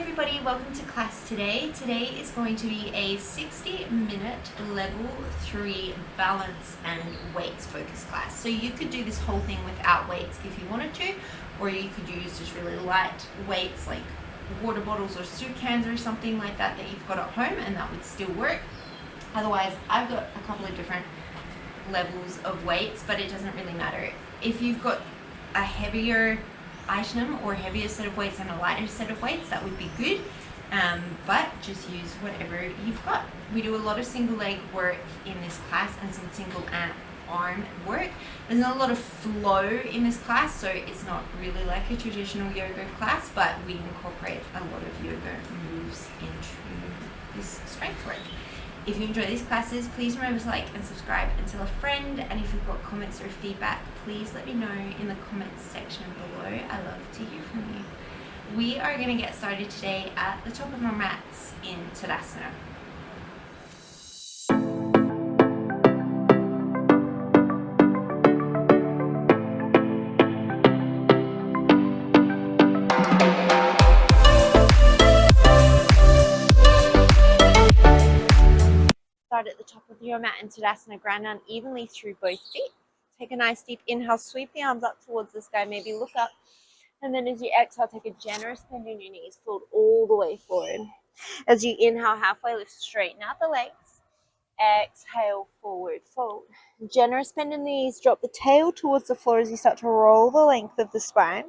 everybody, welcome to class today. Today is going to be a 60-minute level 3 balance and weights focus class. So you could do this whole thing without weights if you wanted to, or you could use just really light weights like water bottles or soup cans or something like that you've got at home, and that would still work. Otherwise, I've got a couple of different levels of weights, but it doesn't really matter. If you've got a heavier item or heavier set of weights and a lighter set of weights, that would be good, but just use whatever you've got. We do a lot of single leg work in this class and some single arm work. There's not a lot of flow in this class, so it's not really like a traditional yoga class, but we incorporate a lot of yoga moves into this strength work. If you enjoy these classes, please remember to like and subscribe and tell a friend. And if you've got comments or feedback, please let me know in the comments section below. I love to hear from you. We are going to get started today at the top of our mats in Tadasana. Start at the top of your mat in Tadasana, ground down evenly through both feet. Take a nice deep inhale, sweep the arms up towards the sky, maybe look up. And then as you exhale, take a generous bend in your knees, fold all the way forward. As you inhale, halfway lift, straighten out the legs. Exhale, forward fold. Generous bend in the knees, drop the tail towards the floor as you start to roll the length of the spine.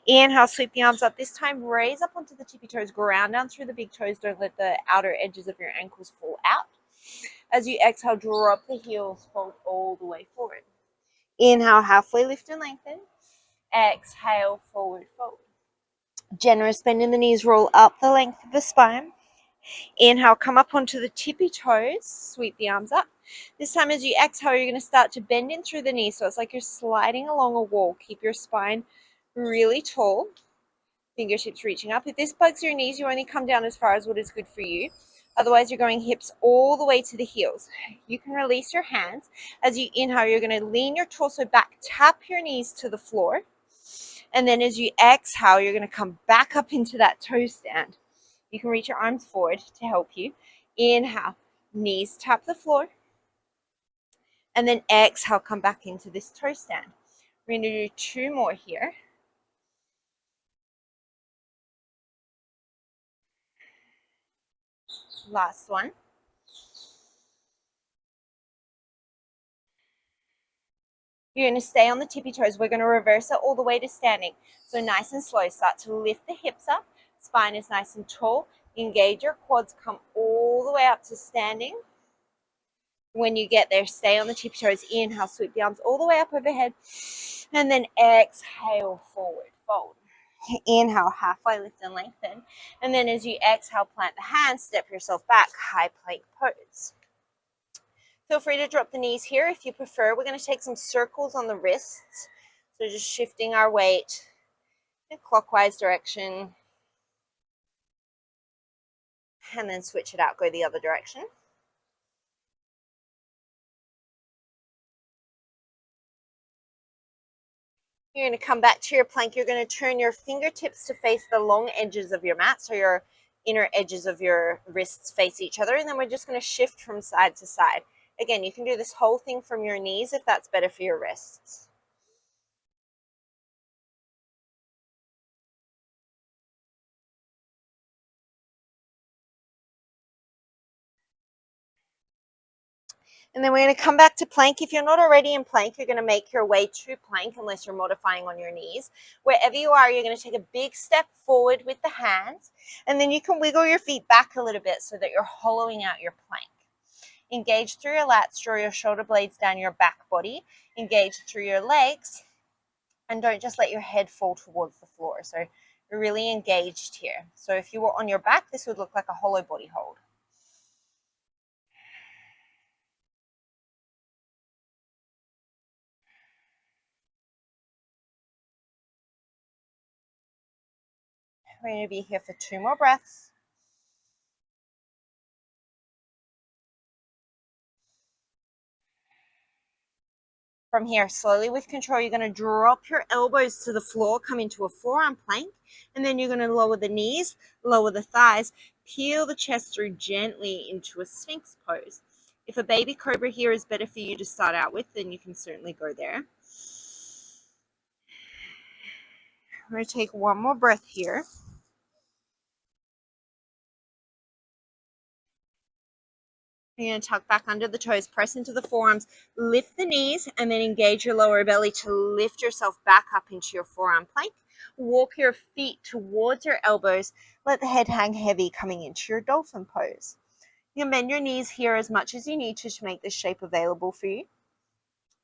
Inhale, sweep the arms up. This time, raise up onto the tippy toes, ground down through the big toes. Don't let the outer edges of your ankles fall out. As you exhale, drop the heels, fold all the way forward. Inhale, halfway lift and lengthen. Exhale, forward fold. Generous bend in the knees, roll up the length of the spine. Inhale, come up onto the tippy toes, sweep the arms up. This time as you exhale, you're going to start to bend in through the knees, so it's like you're sliding along a wall. Keep your spine really tall, fingertips reaching up. If this bugs your knees, you only come down as far as what is good for you. Otherwise, you're going hips all the way to the heels. You can release your hands. As you inhale, you're going to lean your torso back, tap your knees to the floor. And then as you exhale, you're going to come back up into that toe stand. You can reach your arms forward to help you. Inhale, knees tap the floor. And then exhale, come back into this toe stand. We're going to do 2 more here. Last one. You're going to stay on the tippy toes. We're going to reverse it all the way to standing. So nice and slow. Start to lift the hips up. Spine is nice and tall. Engage your quads. Come all the way up to standing. When you get there, stay on the tippy toes. Inhale, sweep the arms all the way up overhead. And then exhale, forward fold. Inhale, halfway lift and lengthen. And then as you exhale, plant the hands, step yourself back, high plank pose. Feel free to drop the knees here if you prefer. We're going to take some circles on the wrists. So just shifting our weight in a clockwise direction. And then switch it out, go the other direction. You're going to come back to your plank. You're going to turn your fingertips to face the long edges of your mat, so your inner edges of your wrists face each other. And then we're just going to shift from side to side. Again, you can do this whole thing from your knees if that's better for your wrists. And then we're going to come back to plank. If you're not already in plank, you're going to make your way to plank unless you're modifying on your knees. Wherever you are, you're going to take a big step forward with the hands. And then you can wiggle your feet back a little bit so that you're hollowing out your plank. Engage through your lats, draw your shoulder blades down your back body. Engage through your legs. And don't just let your head fall towards the floor. So you're really engaged here. So if you were on your back, this would look like a hollow body hold. We're going to be here for 2 more breaths. From here, slowly with control, you're going to drop your elbows to the floor, come into a forearm plank, and then you're going to lower the knees, lower the thighs, peel the chest through gently into a Sphinx pose. If a baby cobra here is better for you to start out with, then you can certainly go there. I'm going to take one more breath here. You're going to tuck back under the toes, press into the forearms, lift the knees, and then engage your lower belly to lift yourself back up into your forearm plank. Walk your feet towards your elbows. Let the head hang heavy coming into your dolphin pose. You can bend your knees here as much as you need to make this shape available for you.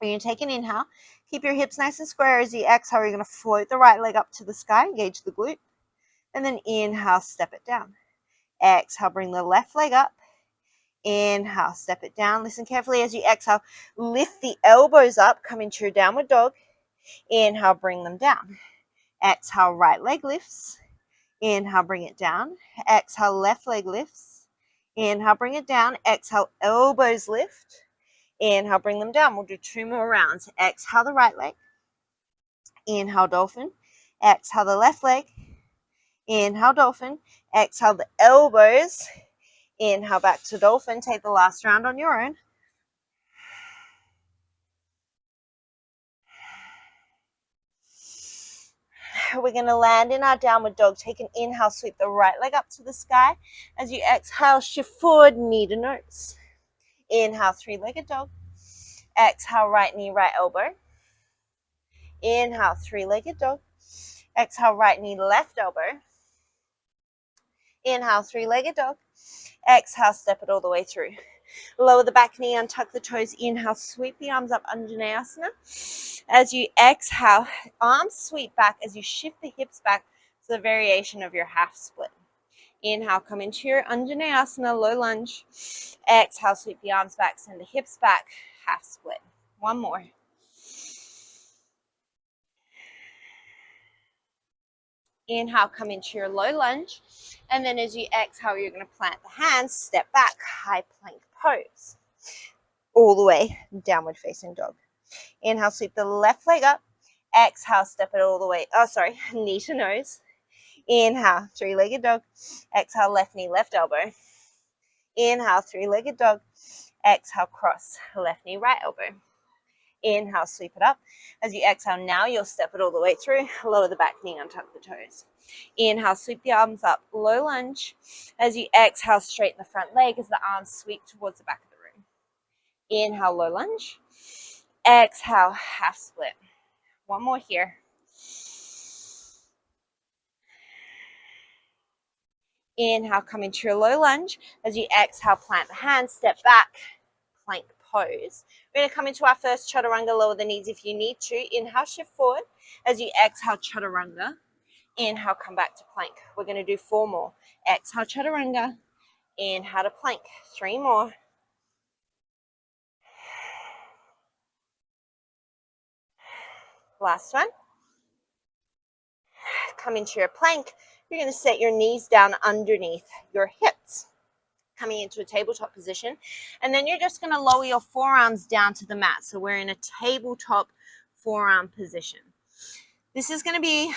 You're going to take an inhale. Keep your hips nice and square. As you exhale, you're going to float the right leg up to the sky, engage the glute, and then inhale, step it down. Exhale, bring the left leg up. Inhale, step it down. Listen carefully as you exhale. Lift the elbows up, come into your downward dog. Inhale, bring them down. Exhale, right leg lifts. Inhale, bring it down. Exhale, left leg lifts. Inhale, bring it down. Exhale, elbows lift. Inhale, bring them down. We'll do 2 more rounds. Exhale the right leg. Inhale, dolphin. Exhale the left leg. Inhale, dolphin. Exhale the elbows. Inhale back to dolphin. Take the last round on your own. We're going to land in our downward dog. Take an inhale, sweep the right leg up to the sky. As you exhale, shift forward, knee to nose. Inhale, 3-legged dog. Exhale, right knee, right elbow. Inhale, 3-legged dog. Exhale, right knee, left elbow. Inhale, 3-legged dog. Exhale, step it all the way through. Lower the back knee, untuck the toes. Inhale, sweep the arms up, Anjaneyasana. As you exhale, arms sweep back as you shift the hips back to the variation of your half split. Inhale, come into your Anjaneyasana, low lunge. Exhale, sweep the arms back, send the hips back, half split. One more. Inhale, come into your low lunge. And then as you exhale, you're going to plant the hands, step back, high plank pose. All the way, downward facing dog. Inhale, sweep the left leg up. Exhale, step it all the way. Knee to nose. Inhale, 3-legged dog. Exhale, left knee, left elbow. Inhale, 3-legged dog. Exhale, cross, left knee, right elbow. Inhale, sweep it up. As you exhale, now you'll step it all the way through. Lower the back knee, untuck the toes. Inhale, sweep the arms up, low lunge. As you exhale, straighten the front leg as the arms sweep towards the back of the room. Inhale, low lunge. Exhale, half split. One more here. Inhale, come into your low lunge. As you exhale, plant the hands, step back, plank pose. We're going to come into our first chaturanga. Lower the knees if you need to. Inhale, shift forward. As you exhale, chaturanga. Inhale, come back to plank. We're going to do 4 more. Exhale, chaturanga. Inhale to plank. 3 more. Last one. Come into your plank. You're going to set your knees down underneath your hips, coming into a tabletop position. And then you're just going to lower your forearms down to the mat. So we're in a tabletop forearm position. This is going to be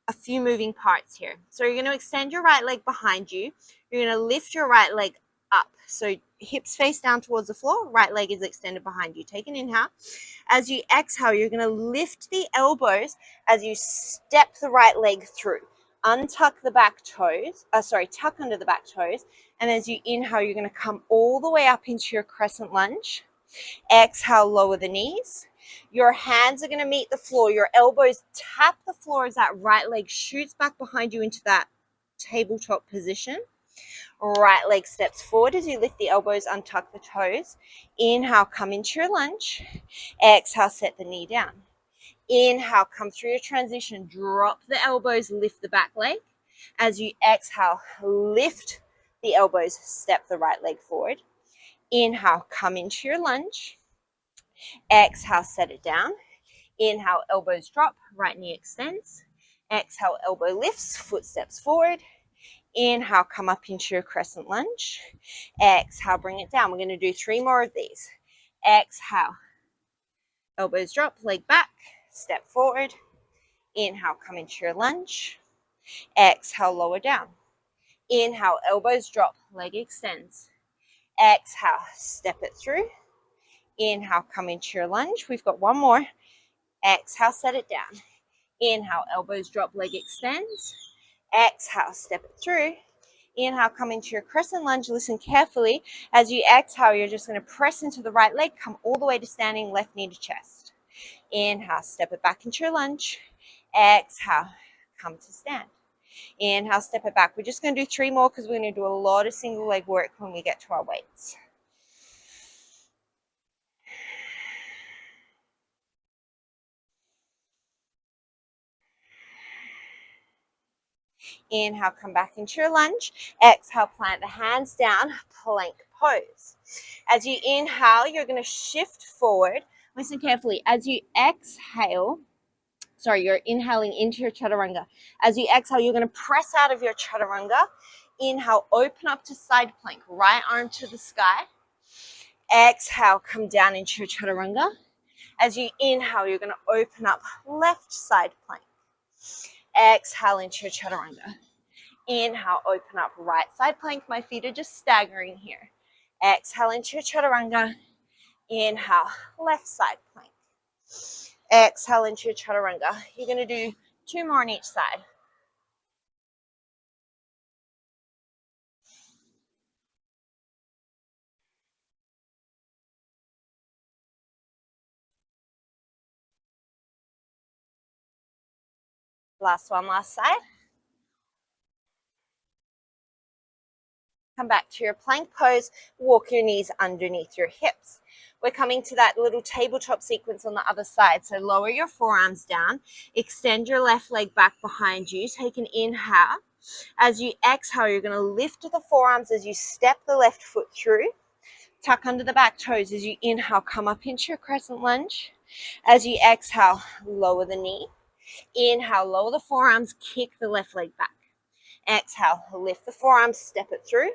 a few moving parts here. So you're going to extend your right leg behind you. You're going to lift your right leg up. So hips face down towards the floor. Right leg is extended behind you. Take an inhale. As you exhale, you're going to lift the elbows as you step the right leg through. Untuck the back toes. Tuck under the back toes. And as you inhale, you're going to come all the way up into your crescent lunge. Exhale, lower the knees. Your hands are going to meet the floor. Your elbows tap the floor as that right leg shoots back behind you into that tabletop position. Right leg steps forward as you lift the elbows, untuck the toes. Inhale, come into your lunge. Exhale, set the knee down. Inhale, come through your transition. Drop the elbows, lift the back leg. As you exhale, lift the elbows, step the right leg forward. Inhale, come into your lunge. Exhale, set it down. Inhale, elbows drop, right knee extends. Exhale, elbow lifts, foot steps forward. Inhale, come up into your crescent lunge. Exhale, bring it down. We're going to do 3 more of these. Exhale, elbows drop, leg back, step forward. Inhale, come into your lunge. Exhale, lower down. Inhale, elbows drop, leg extends. Exhale, step it through. Inhale, come into your lunge. We've got one more. Exhale, set it down. Inhale, elbows drop, leg extends. Exhale, step it through. Inhale, come into your crescent lunge. Listen carefully. As you exhale, you're just going to press into the right leg, come all the way to standing, left knee to chest. Inhale, step it back into your lunge. Exhale, come to stand. Inhale, step it back. We're just going to do 3 more because we're going to do a lot of single leg work when we get to our weights. Inhale, come back into your lunge. Exhale, plant the hands down, plank pose. As you inhale, you're going to shift forward. Listen carefully. As you exhale, you're inhaling into your chaturanga. As you exhale, you're going to press out of your chaturanga. Inhale, open up to side plank, right arm to the sky. Exhale, come down into your chaturanga. As you inhale, you're going to open up left side plank. Exhale into your chaturanga. Inhale, open up right side plank. My feet are just staggering here. Exhale into your chaturanga. Inhale, left side plank. Exhale into your chaturanga. You're going to do 2 more on each side. Last one, last side. Come back to your plank pose. Walk your knees underneath your hips. We're coming to that little tabletop sequence on the other side. So lower your forearms down. Extend your left leg back behind you. Take an inhale. As you exhale, you're going to lift the forearms as you step the left foot through. Tuck under the back toes. As you inhale, come up into your crescent lunge. As you exhale, lower the knee. Inhale, lower the forearms, kick the left leg back. Exhale, lift the forearms, step it through.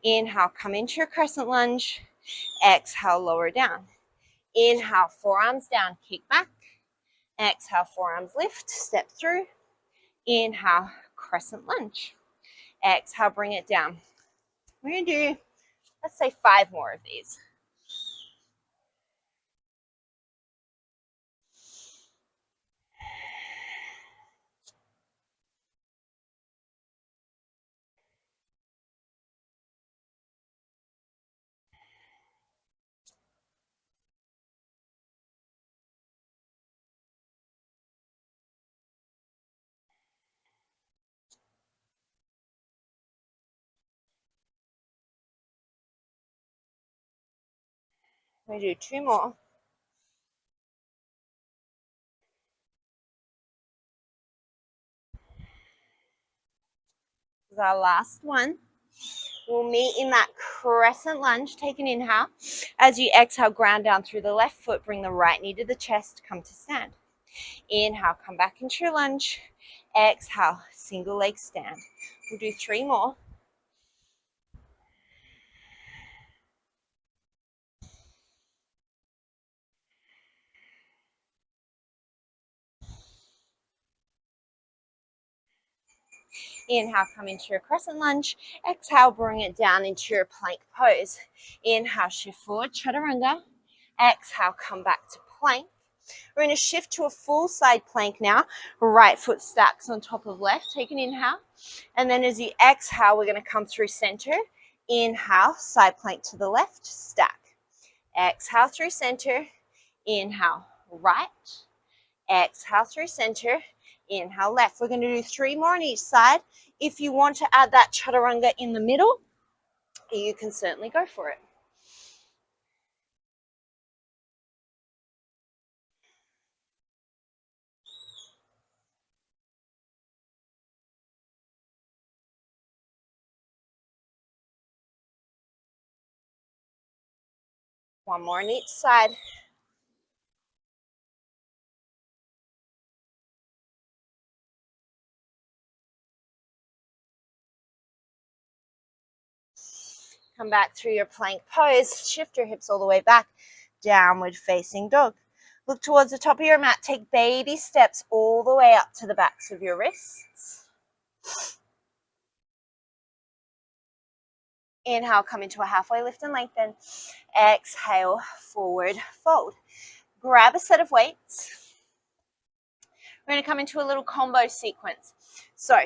Inhale, come into your crescent lunge. Exhale, lower down. Inhale, forearms down, kick back. Exhale, forearms lift, step through. Inhale, crescent lunge. Exhale, bring it down. We're going to do, let's say, 5 more of these. We're going to do 2 more. This is our last one. We'll meet in that crescent lunge. Take an inhale. As you exhale, ground down through the left foot. Bring the right knee to the chest. Come to stand. Inhale, come back into your lunge. Exhale, single leg stand. We'll do 3 more. Inhale, come into your crescent lunge. Exhale, bring it down into your plank pose. Inhale, shift forward, chaturanga. Exhale, come back to plank. We're going to shift to a full side plank now. Right foot stacks on top of left. Take an inhale. And then as you exhale, we're going to come through center. Inhale, side plank to the left, stack. Exhale through center. Inhale, right. Exhale through center. Inhale, left. We're going to do 3 more on each side. If you want to add that chaturanga in the middle, you can certainly go for it. One more on each side. Come back through your plank pose. Shift your hips all the way back. Downward facing dog. Look towards the top of your mat. Take baby steps all the way up to the backs of your wrists. Inhale, come into a halfway lift and lengthen. Exhale, forward fold. Grab a set of weights. We're going to come into a little combo sequence. So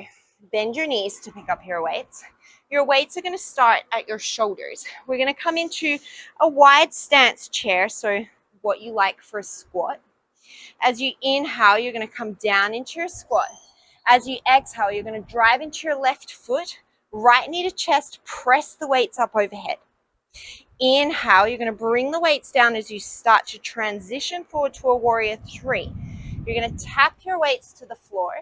bend your knees to pick up your weights. Your weights are going to start at your shoulders. We're going to come into a wide stance chair, so what you like for a squat. As you inhale, you're going to come down into your squat. As you exhale, you're going to drive into your left foot, right knee to chest, press the weights up overhead. Inhale, you're going to bring the weights down as you start to transition forward to a warrior three. You're going to tap your weights to the floor.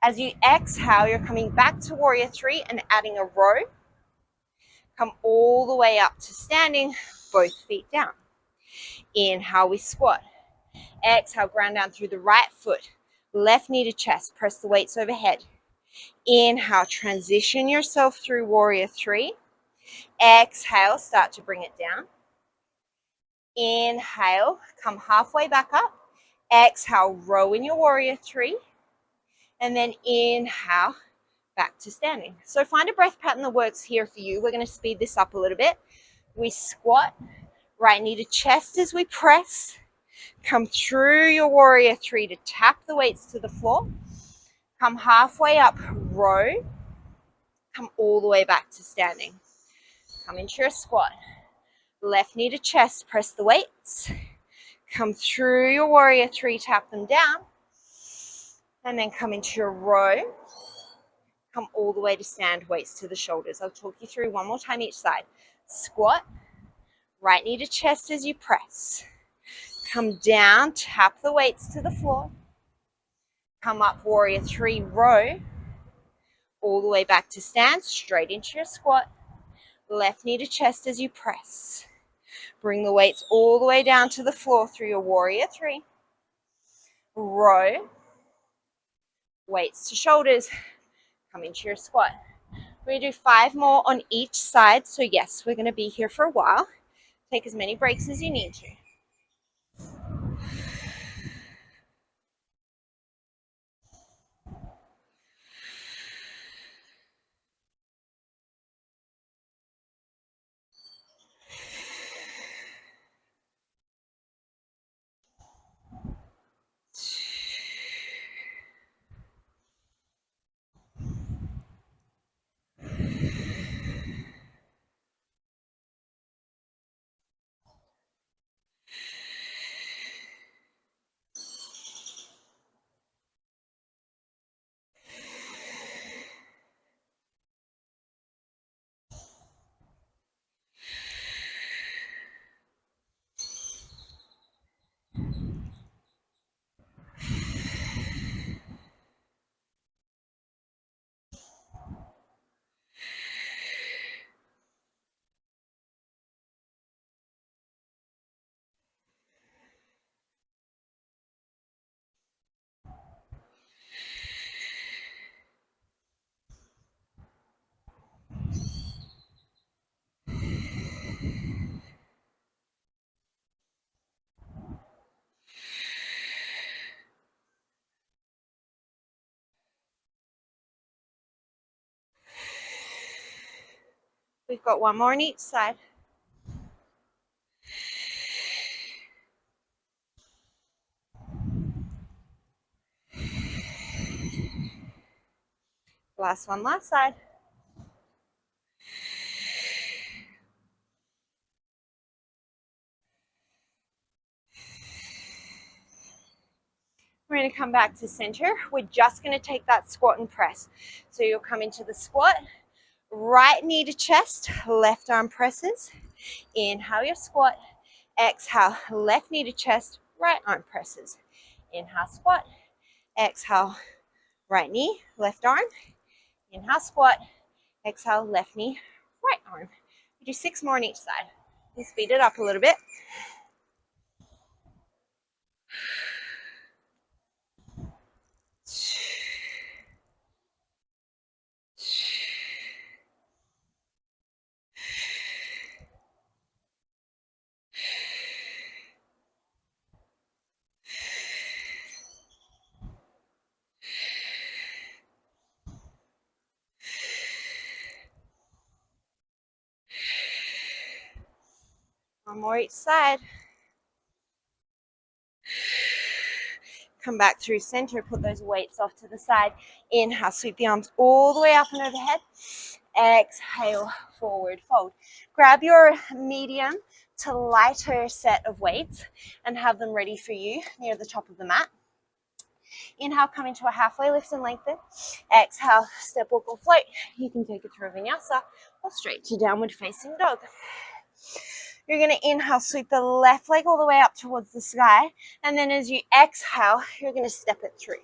As you exhale, you're coming back to warrior three and adding a row. Come all the way up to standing, both feet down. Inhale, we squat. Exhale, ground down through the right foot. Left knee to chest, press the weights overhead. Inhale, transition yourself through warrior three. Exhale, start to bring it down. Inhale, come halfway back up. Exhale, row in your warrior three. And then inhale, back to standing. So find a breath pattern that works here for you. We're going to speed this up a little bit. We squat, right knee to chest as we press. Come through your warrior three to tap the weights to the floor. Come halfway up, row. Come all the way back to standing. Come into your squat. Left knee to chest, press the weights. Come through your warrior three, tap them down. And then come into your row. Come all the way to stand, weights to the shoulders. I'll talk you through one more time each side. Squat, right knee to chest as you press. Come down, tap the weights to the floor. Come up, warrior three, row. All the way back to stand, straight into your squat. Left knee to chest as you press. Bring the weights all the way down to the floor through your warrior three. Row. Weights to shoulders. Come into your squat. We're going to do 5 more on each side. So yes, we're going to be here for a while. Take as many breaks as you need to. We've got 1 more on each side. Last one, last side. We're going to come back to center. We're just going to take that squat and press. So you'll come into the squat, right knee to chest, left arm presses. Inhale your squat. Exhale, left knee to chest, right arm presses. Inhale, squat. Exhale, right knee, left arm. Inhale, squat. Exhale, left knee, right arm. We do 6 more on each side. We speed it up a little bit. One more each side. Come back through center, put those weights off to the side. Inhale, sweep the arms all the way up and overhead. Exhale, forward fold. Grab your medium to lighter set of weights and have them ready for you near the top of the mat. Inhale, come into a halfway lift and lengthen. Exhale, step, walk, or float. You can take it to a vinyasa or straight to downward facing dog. You're going to inhale, sweep the left leg all the way up towards the sky. And then as you exhale, you're going to step it through.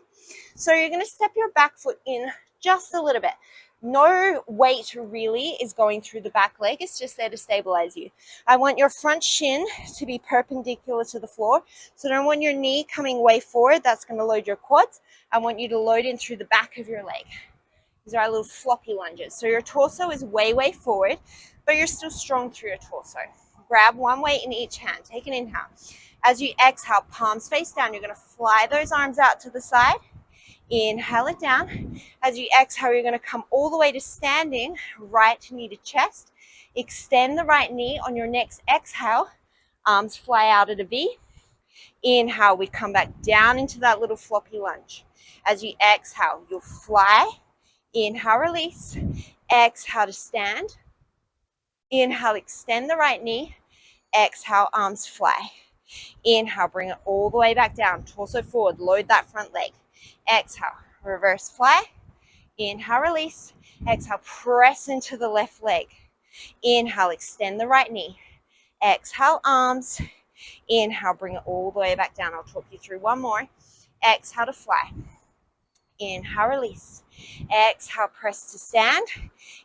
So you're going to step your back foot in just a little bit. No weight really is going through the back leg. It's just there to stabilize you. I want your front shin to be perpendicular to the floor. So I don't want your knee coming way forward. That's going to load your quads. I want you to load in through the back of your leg. These are our little floppy lunges. So your torso is way, way forward, but you're still strong through your torso. Grab one weight in each hand. Take an inhale. As you exhale, palms face down, you're going to fly those arms out to the side. Inhale it down. As you exhale, you're going to come all the way to standing, right knee to chest. Extend the right knee on your next exhale. Arms fly out at a V. Inhale, we come back down into that little floppy lunge. As you exhale, you'll fly. Inhale, release. Exhale to stand. Inhale, extend the right knee. Exhale, arms fly. Inhale, bring it all the way back down. Torso forward, load that front leg. Exhale, reverse fly. Inhale, release. Exhale, press into the left leg. Inhale, extend the right knee. Exhale, arms. Inhale, bring it all the way back down. I'll talk you through one more. Exhale to fly. Inhale, release. Exhale, press to stand.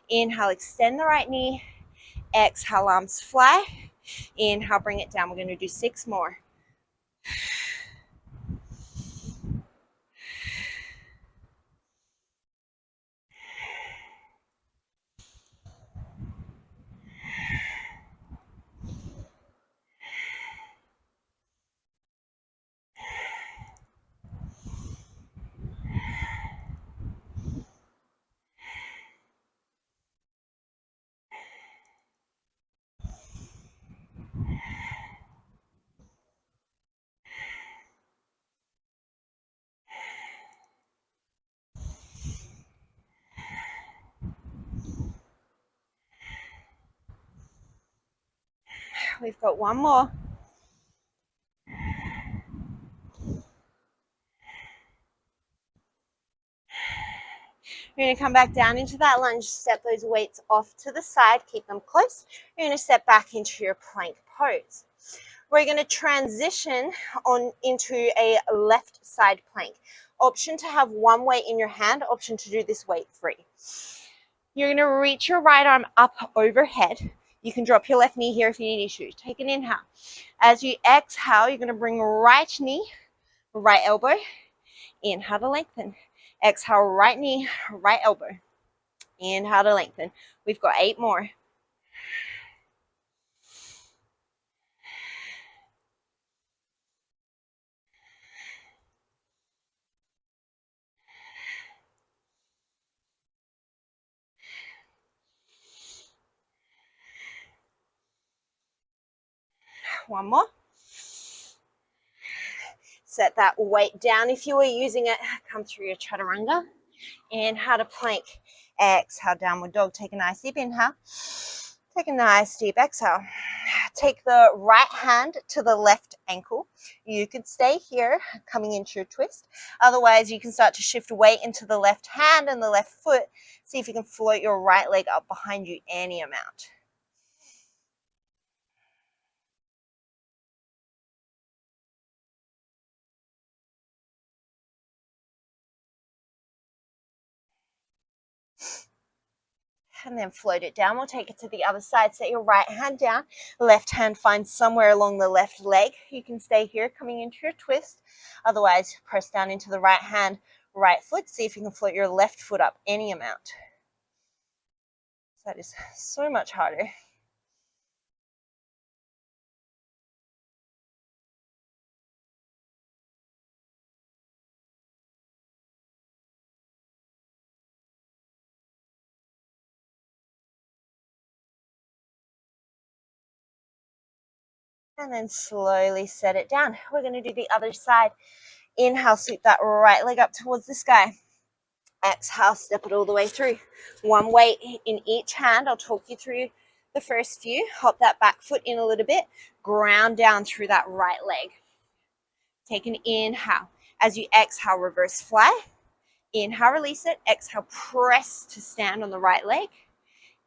Inhale, extend the right knee. Exhale, arms fly. Inhale, bring it down. We're going to do 6 more. We've got one more. You're going to come back down into that lunge, step those weights off to the side, keep them close. You're going to step back into your plank pose. We're going to transition on into a left side plank. Option to have one weight in your hand, option to do this weight free. You're going to reach your right arm up overhead. You can drop your left knee here if you need to. Take an inhale. As you exhale, you're going to bring right knee, right elbow. Inhale to lengthen. Exhale, right knee, right elbow. Inhale to lengthen. We've got 8 more. One more. Set that weight down if you were using it. Come through your chaturanga. Inhale to plank. Exhale, downward dog. Take a nice deep inhale. Take a nice deep exhale. Take the right hand to the left ankle. You could stay here, coming into your twist. Otherwise, you can start to shift weight into the left hand and the left foot. See if you can float your right leg up behind you any amount. And then float it down. We'll take it to the other side. Set your right hand down. Left hand finds somewhere along the left leg. You can stay here coming into your twist. Otherwise, press down into the right hand, right foot. See if you can float your left foot up any amount. That is so much harder. And then slowly set it down. We're going to do the other side. Inhale, sweep that right leg up towards the sky. Exhale, step it all the way through. One weight in each hand. I'll talk you through the first few. Hop that back foot in a little bit. Ground down through that right leg. Take an inhale. As you exhale, reverse fly. Inhale, release it. Exhale, press to stand on the right leg.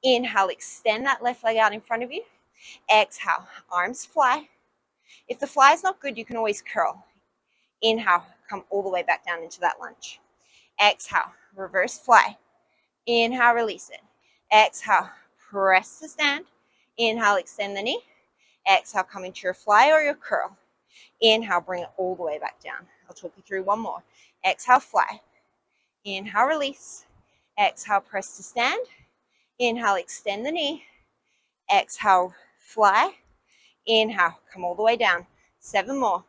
Inhale, extend that left leg out in front of you. Exhale, arms fly. If the fly is not good, you can always curl. Inhale, come all the way back down into that lunge. Exhale, reverse fly. Inhale, release it. Exhale, press to stand. Inhale, extend the knee. Exhale, come into your fly or your curl. Inhale, bring it all the way back down. I'll talk you through one more. Exhale, fly. Inhale, release. Exhale, press to stand. Inhale, extend the knee. Exhale, fly. Inhale, come all the way down. 7 more.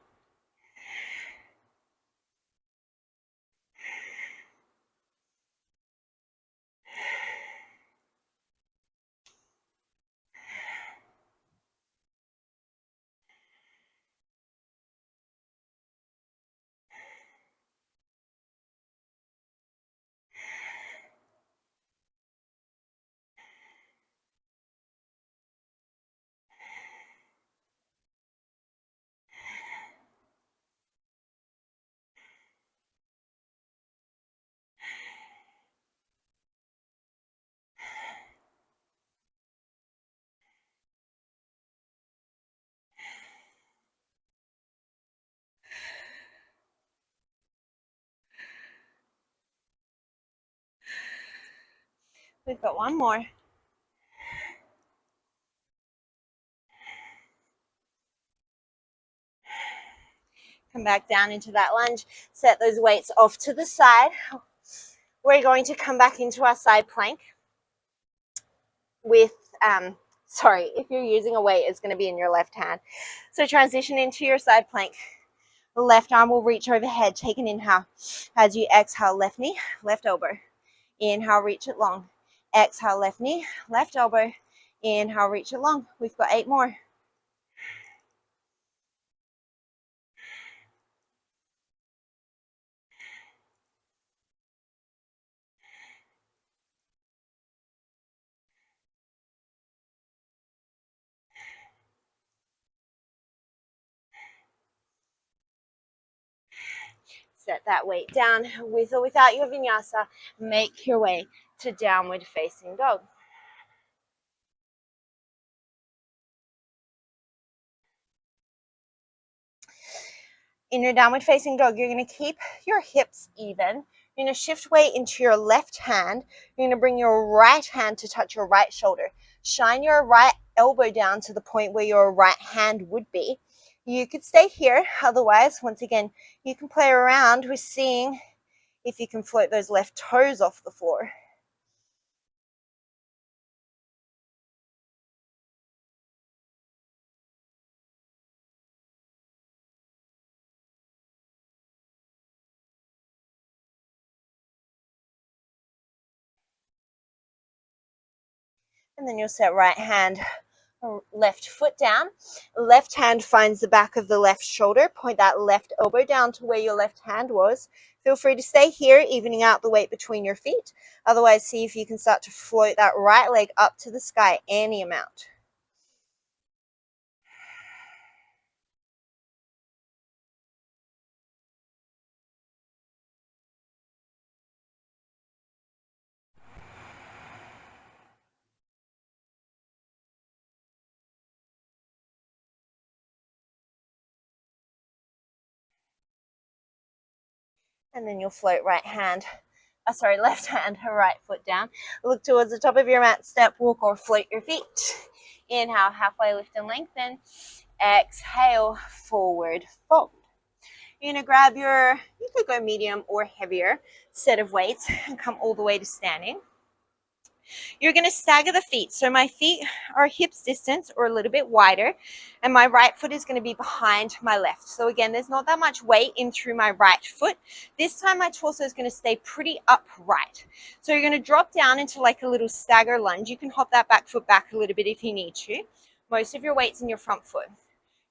We've got one more. Come back down into that lunge. Set those weights off to the side. We're going to come back into our side plank with, if you're using a weight, it's going to be in your left hand. So transition into your side plank. The left arm will reach overhead. Take an inhale. As you exhale, left knee, left elbow. Inhale, reach it long. Exhale, left knee, left elbow. Inhale, reach it long. We've got 8 more. Set that weight down. With or without your vinyasa, make your way to downward facing dog. In your downward facing dog, you're going to keep your hips even. You're going to shift weight into your left hand. You're going to bring your right hand to touch your right shoulder. Shine your right elbow down to the point where your right hand would be. You could stay here. Otherwise, once again, you can play around with seeing if you can float those left toes off the floor. And then you'll set right hand, left foot down. Left hand finds the back of the left shoulder. Point that left elbow down to where your left hand was. Feel free to stay here, evening out the weight between your feet. Otherwise, see if you can start to float that right leg up to the sky, any amount. And then you'll float left hand, right foot down. Look towards the top of your mat, step, walk, or float your feet. Inhale, halfway lift and lengthen. Exhale, forward fold. You're going to grab you could go medium or heavier set of weights and come all the way to standing. You're going to stagger the feet. So my feet are hips distance or a little bit wider, and my right foot is going to be behind my left. So again, there's not that much weight in through my right foot. This time my torso is going to stay pretty upright. So you're going to drop down into like a little stagger lunge. You can hop that back foot back a little bit if you need to. Most of your weight's in your front foot.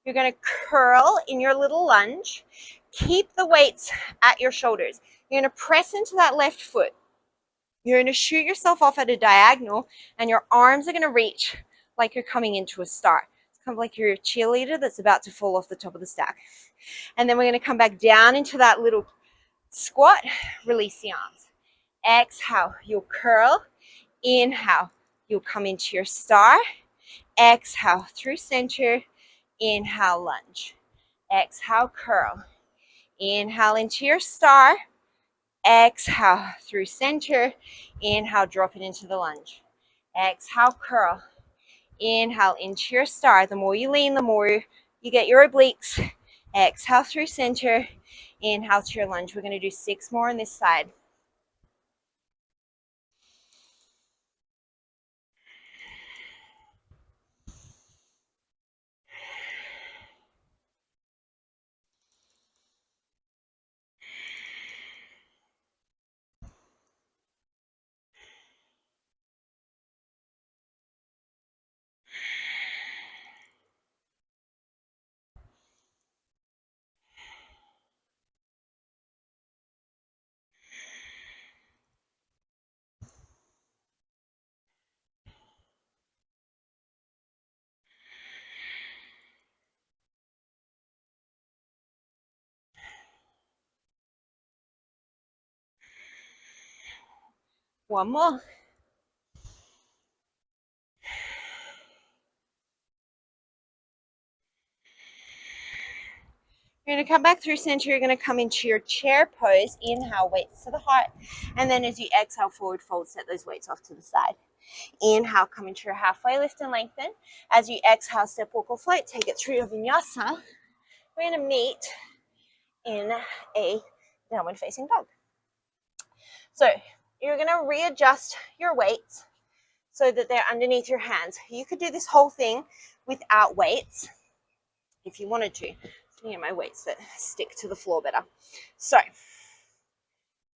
You're going to curl in your little lunge. Keep the weights at your shoulders. You're going to press into that left foot. You're going to shoot yourself off at a diagonal, and your arms are going to reach like you're coming into a star. It's kind of like you're a cheerleader that's about to fall off the top of the stack. And then we're going to come back down into that little squat. Release the arms. Exhale, you'll curl. Inhale, you'll come into your star. Exhale, through center. Inhale, lunge. Exhale, curl. Inhale into your star. Exhale, through center. Inhale, drop it into the lunge. Exhale, curl. Inhale into your star. The more you lean, the more you get your obliques. Exhale through center. Inhale to your lunge. We're going to do 6 more on this side. One more. You're going to come back through center. You're going to come into your chair pose. Inhale, weights to the heart. And then as you exhale, forward fold, set those weights off to the side. Inhale, come into your halfway lift and lengthen. As you exhale, step, walk, or float. Take it through your vinyasa. We're going to meet in a downward facing dog. So you're going to readjust your weights so that they're underneath your hands. You could do this whole thing without weights if you wanted to. My weights that stick to the floor better. So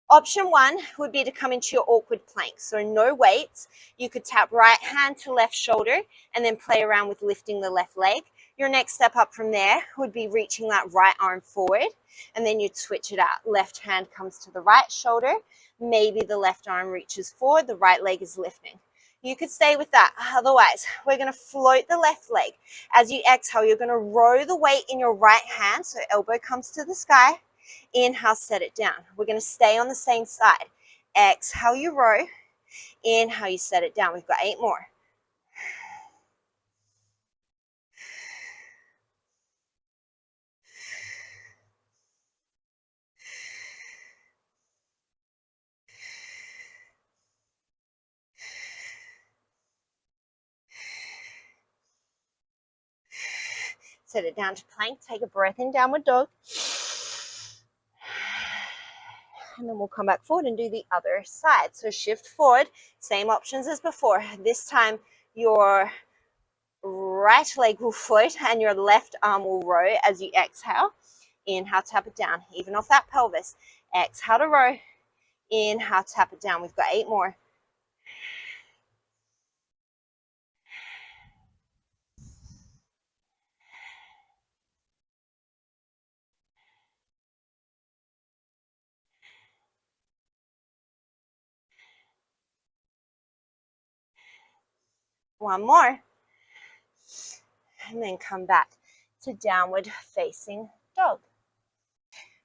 option 1 would be to come into your awkward plank. So no weights. You could tap right hand to left shoulder and then play around with lifting the left leg. Your next step up from there would be reaching that right arm forward, and then you'd switch it out. Left hand comes to the right shoulder. Maybe the left arm reaches forward, the right leg is lifting. You could stay with that. Otherwise, we're going to float the left leg. As you exhale, you're going to row the weight in your right hand, so elbow comes to the sky. Inhale, set it down. We're going to stay on the same side. Exhale, you row. Inhale, you set it down. We've got 8 more. Set it down to plank. Take a breath in, downward dog. And then we'll come back forward and do the other side. So shift forward, same options as before. This time your right leg will float and your left arm will row as you exhale. Inhale, tap it down, even off that pelvis. Exhale to row. Inhale, tap it down. We've got 8 more. One more. And then come back to downward facing dog.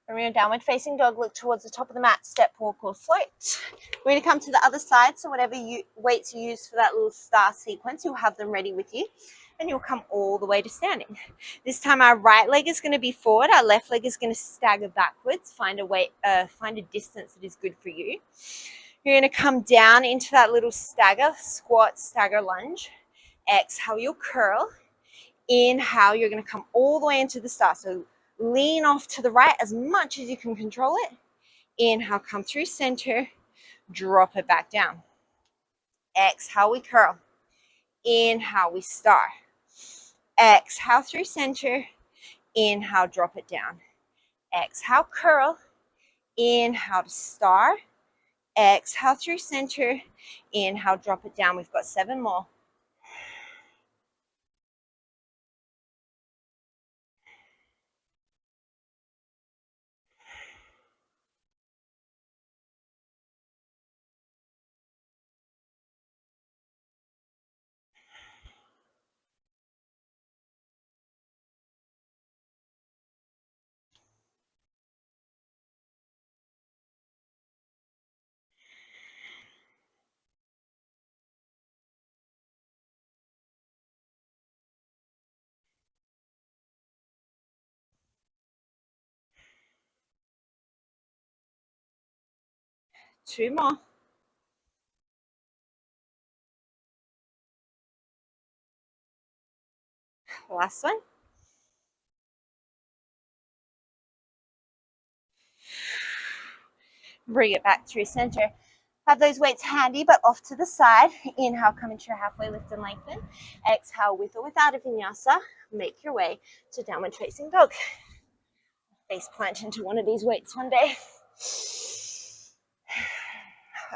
From your downward facing dog, look towards the top of the mat, step, walk, or float. We're going to come to the other side, so whatever weights you use for that little star sequence, you'll have them ready with you, and you'll come all the way to standing. This time our right leg is going to be forward, our left leg is going to stagger backwards. Find a distance that is good for you. You're going to come down into that little stagger, squat, stagger, lunge. Exhale, you'll curl. Inhale, you're going to come all the way into the star. So lean off to the right as much as you can control it. Inhale, come through center, drop it back down. Exhale, we curl. Inhale, we star. Exhale through center. Inhale, drop it down. Exhale, curl. Inhale to star. Exhale through center. Inhale, drop it down. We've got 7 more. 2 more. Last one. Bring it back through center. Have those weights handy but off to the side. Inhale, come into your halfway lift and lengthen. Exhale, with or without a vinyasa, make your way to downward facing dog. Face plant into one of these weights one day.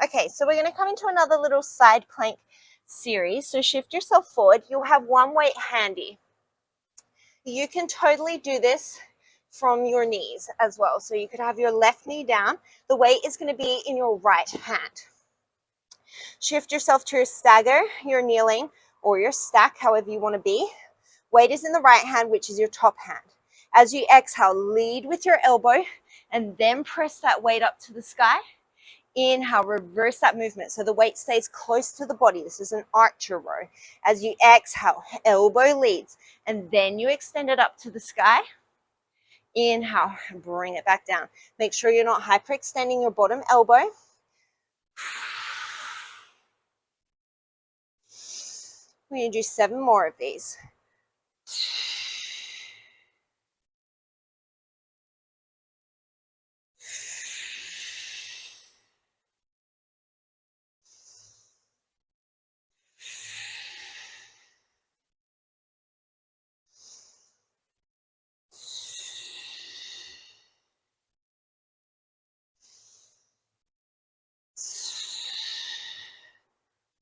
Okay, so we're going to come into another little side plank series. So shift yourself forward. You'll have one weight handy. You can totally do this from your knees as well. So you could have your left knee down. The weight is going to be in your right hand. Shift yourself to your stagger, your kneeling, or your stack, however you want to be. Weight is in the right hand, which is your top hand. As you exhale, lead with your elbow and then press that weight up to the sky. Inhale, reverse that movement so the weight stays close to the body. This is an archer row. As you exhale, elbow leads and then you extend it up to the sky. Inhale, bring it back down. Make sure you're not hyperextending your bottom elbow. We're going to do 7 more of these.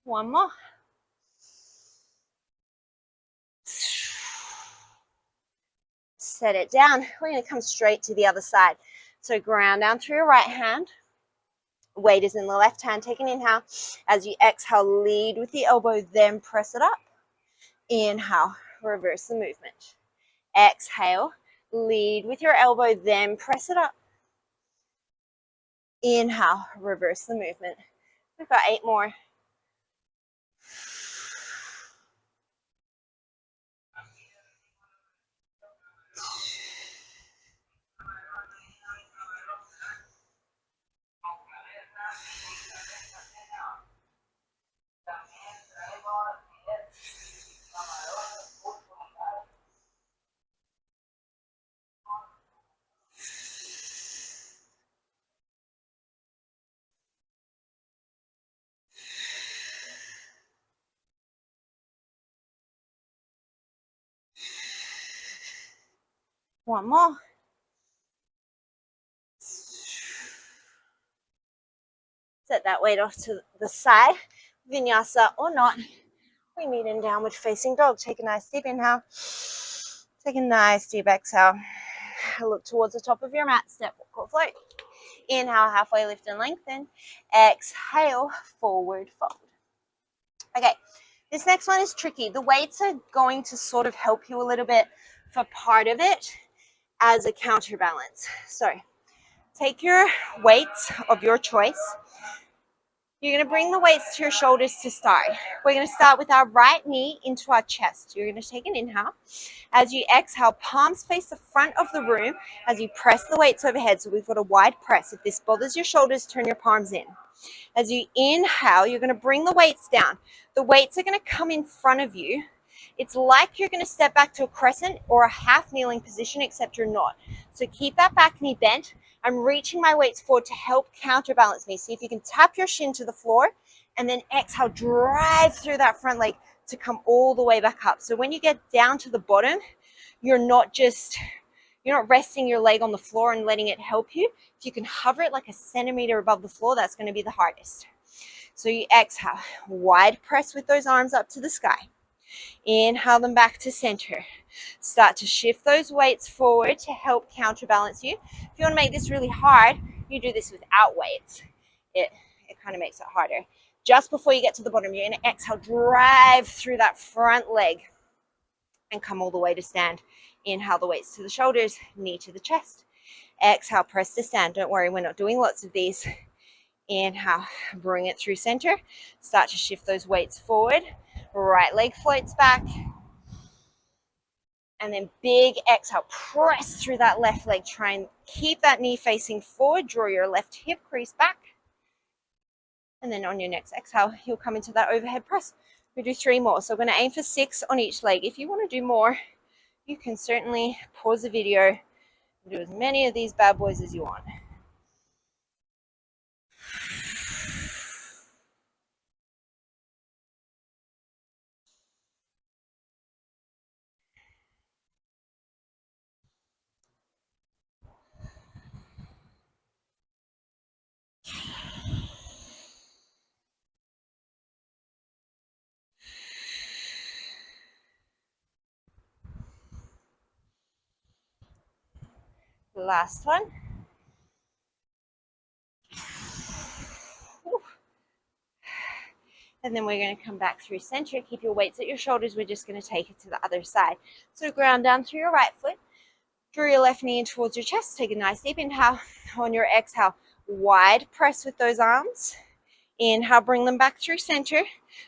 One more. Set it down. We're going to come straight to the other side. So ground down through your right hand. Weight is in the left hand. Take an inhale. As you exhale, lead with the elbow, then press it up. Inhale, reverse the movement. Exhale, lead with your elbow, then press it up. Inhale, reverse the movement. We've got 8 more. One more. Set that weight off to the side. Vinyasa or not, we meet in downward facing dog. Take a nice deep inhale. Take a nice deep exhale. Look towards the top of your mat. Step, walk, or float. Inhale, halfway lift and lengthen. Exhale, forward fold. Okay, this next one is tricky. The weights are going to sort of help you a little bit for part of it as a counterbalance. So take your weights of your choice. You're going to bring the weights to your shoulders to start. We're going to start with our right knee into our chest. You're going to take an inhale. As you exhale, palms face the front of the room as you press the weights overhead. So we've got a wide press. If this bothers your shoulders, turn your palms in. As you inhale, you're going to bring the weights down. The weights are going to come in front of you. It's like you're going to step back to a crescent or a half kneeling position, except you're not. So keep that back knee bent. I'm reaching my weights forward to help counterbalance me. See if you can tap your shin to the floor and then exhale, drive through that front leg to come all the way back up. So when you get down to the bottom, you're not resting your leg on the floor and letting it help you. If you can hover it like a centimeter above the floor, that's going to be the hardest. So you exhale, wide press with those arms up to the sky. Inhale them back to center. Start to shift those weights forward to help counterbalance you. If you want to make this really hard, you do this without weights. It kind of makes it harder. Just before you get to the bottom, you're going to exhale, drive through that front leg and come all the way to stand. Inhale the weights to the shoulders, knee to the chest. Exhale, press to stand. Don't worry, we're not doing lots of these. Inhale, bring it through center. Start to shift those weights forward. Right leg floats back. And then big exhale, press through that left leg. Try and keep that knee facing forward. Draw your left hip crease back. And then on your next exhale, you'll come into that overhead press. We do 3 more. So we're going to aim for 6 on each leg. If you want to do more, you can certainly pause the video, do as many of these bad boys as you want. Last one. And then we're going to come back through center. Keep your weights at your shoulders. We're just going to take it to the other side. So ground down through your right foot. Draw your left knee in towards your chest. Take a nice deep inhale. On your exhale, wide press with those arms. Inhale, bring them back through center.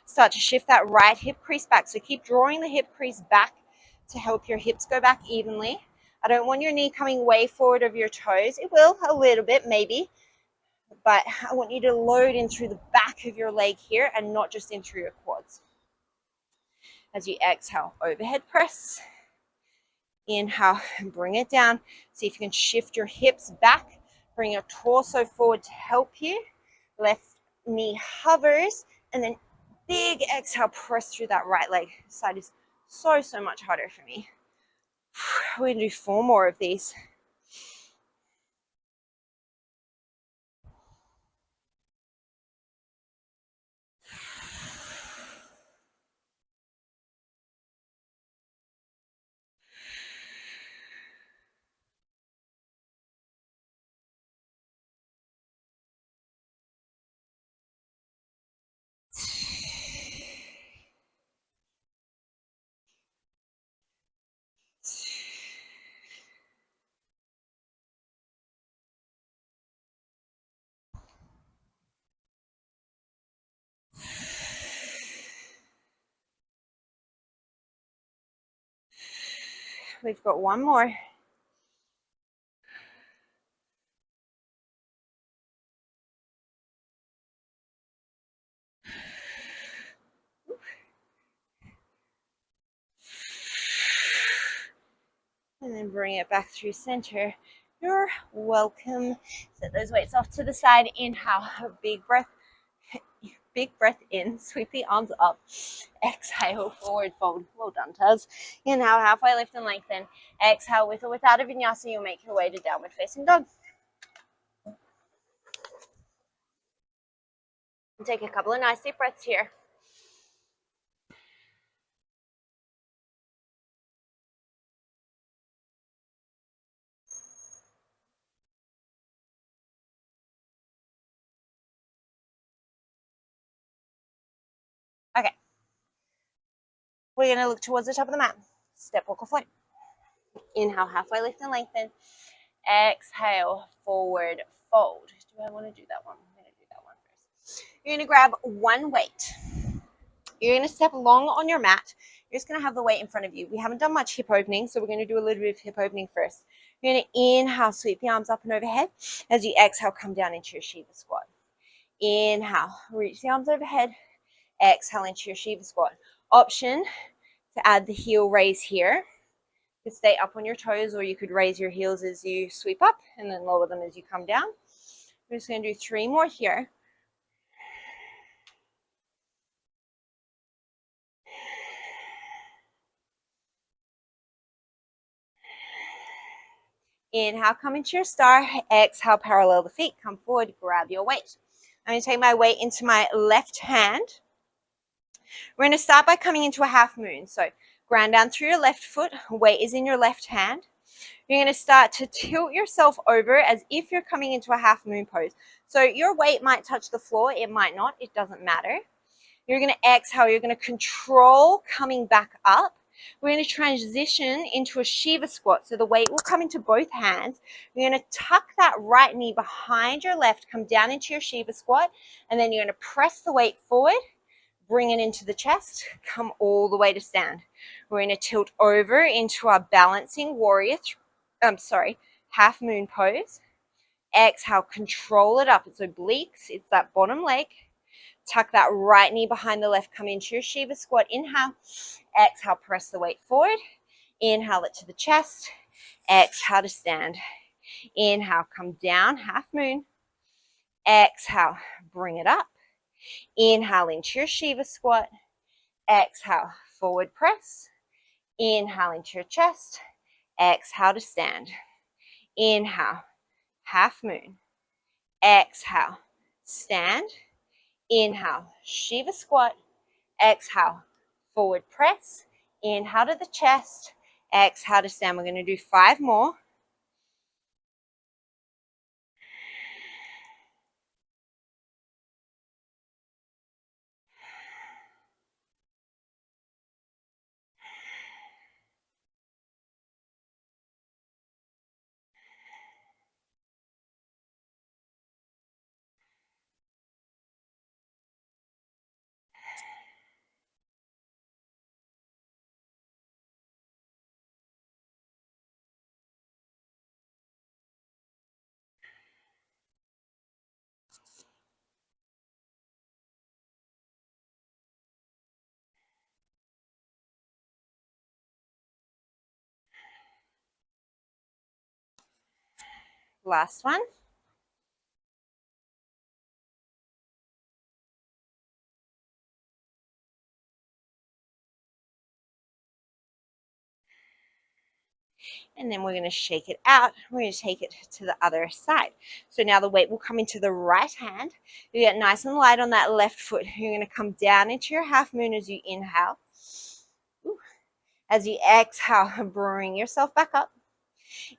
Start to shift that right hip crease back. So keep drawing the hip crease back to help your hips go back evenly. I don't want your knee coming way forward of your toes. It will a little bit, maybe. But I want you to load in through the back of your leg here and not just in through your quads. As you exhale, overhead press. Inhale and bring it down. See if you can shift your hips back. Bring your torso forward to help you. Left knee hovers. And then big exhale, press through that right leg. This side is so much harder for me. We're going to do 4 more of these. We've got 1 more. And then bring it back through center. You're welcome. Set those weights off to the side. Inhale, big breath in. Sweep the arms up. Exhale, forward fold. Well done, Taz. Inhale, halfway lift and lengthen. Exhale, with or without a vinyasa, you'll make your way to downward facing dog. And take a couple of nice deep breaths here. Okay. We're going to look towards the top of the mat. Step, walk, or float. Inhale, halfway lift and lengthen. Exhale, forward fold. Do I want to do that one? I'm going to do that one first. You're going to grab 1 weight. You're going to step long on your mat. You're just going to have the weight in front of you. We haven't done much hip opening, so we're going to do a little bit of hip opening first. You're going to inhale, sweep the arms up and overhead. As you exhale, come down into your Shiva squat. Inhale, reach the arms overhead. Exhale into your Shiva squat. Option to add the heel raise here. You could stay up on your toes, or you could raise your heels as you sweep up and then lower them as you come down. We're just going to do 3 more here. Inhale, come into your star. Exhale, parallel the feet. Come forward, grab your weight. I'm going to take my weight into my left hand. We're going to start by coming into a half moon. So ground down through your left foot. Weight is in your left hand. You're going to start to tilt yourself over as if you're coming into a half moon pose. So your weight might touch the floor. It might not. It doesn't matter. You're going to exhale. You're going to control coming back up. We're going to transition into a Shiva squat. So the weight will come into both hands. You're going to tuck that right knee behind your left, come down into your Shiva squat, and then you're going to press the weight forward, bring it into the chest, come all the way to stand. We're going to tilt over into our balancing warrior, half moon pose. Exhale, control it up. It's obliques. It's that bottom leg. Tuck that right knee behind the left. Come into your Shiva squat. Inhale. Exhale, press the weight forward. Inhale it to the chest. Exhale to stand. Inhale, come down, half moon. Exhale, bring it up. Inhale into your Shiva squat. Exhale, forward press. Inhale into your chest. Exhale to stand. Inhale, half moon. Exhale, stand. Inhale, Shiva squat. Exhale, forward press. Inhale to the chest. Exhale to stand. We're going to do 5 more. Last one. And then we're going to shake it out. We're going to take it to the other side. So now the weight will come into the right hand. You get nice and light on that left foot. You're going to come down into your half moon as you inhale. As you exhale, bring yourself back up.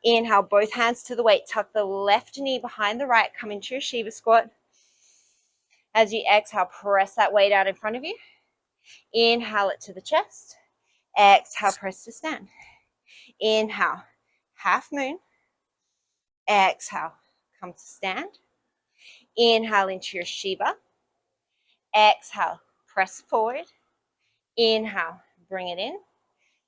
Inhale, both hands to the weight. Tuck the left knee behind the right. Come into your Shiva squat. As you exhale, press that weight out in front of you. Inhale it to the chest. Exhale, press to stand. Inhale, half moon. Exhale, come to stand. Inhale into your Shiva. Exhale, press forward. Inhale, bring it in.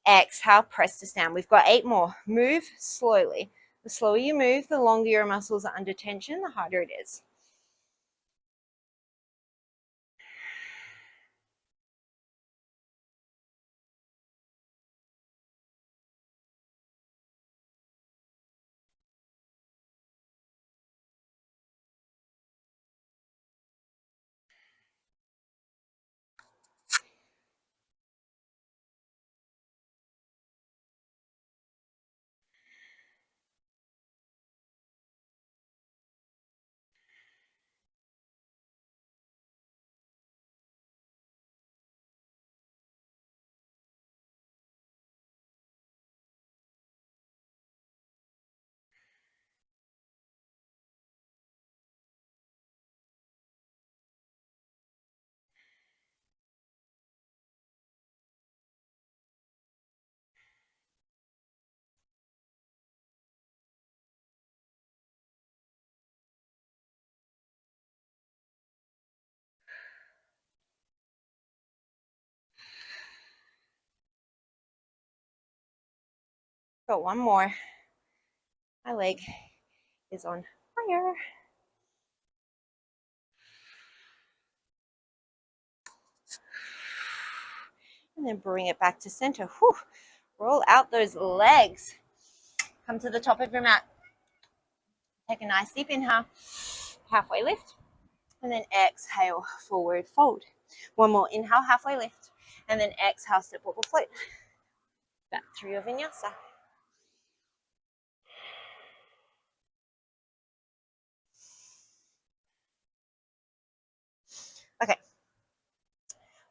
Exhale, press to stand. We've got 8 more. Move slowly. The slower you move, the longer your muscles are under tension, the harder it is. Got one more. My leg is on fire. And then bring it back to center. Whew. Roll out those legs. Come to the top of your mat. Take a nice deep inhale. Halfway lift. And then exhale, forward fold. One more. Inhale, halfway lift. And then exhale, step wobble float. Back through your vinyasa. Okay.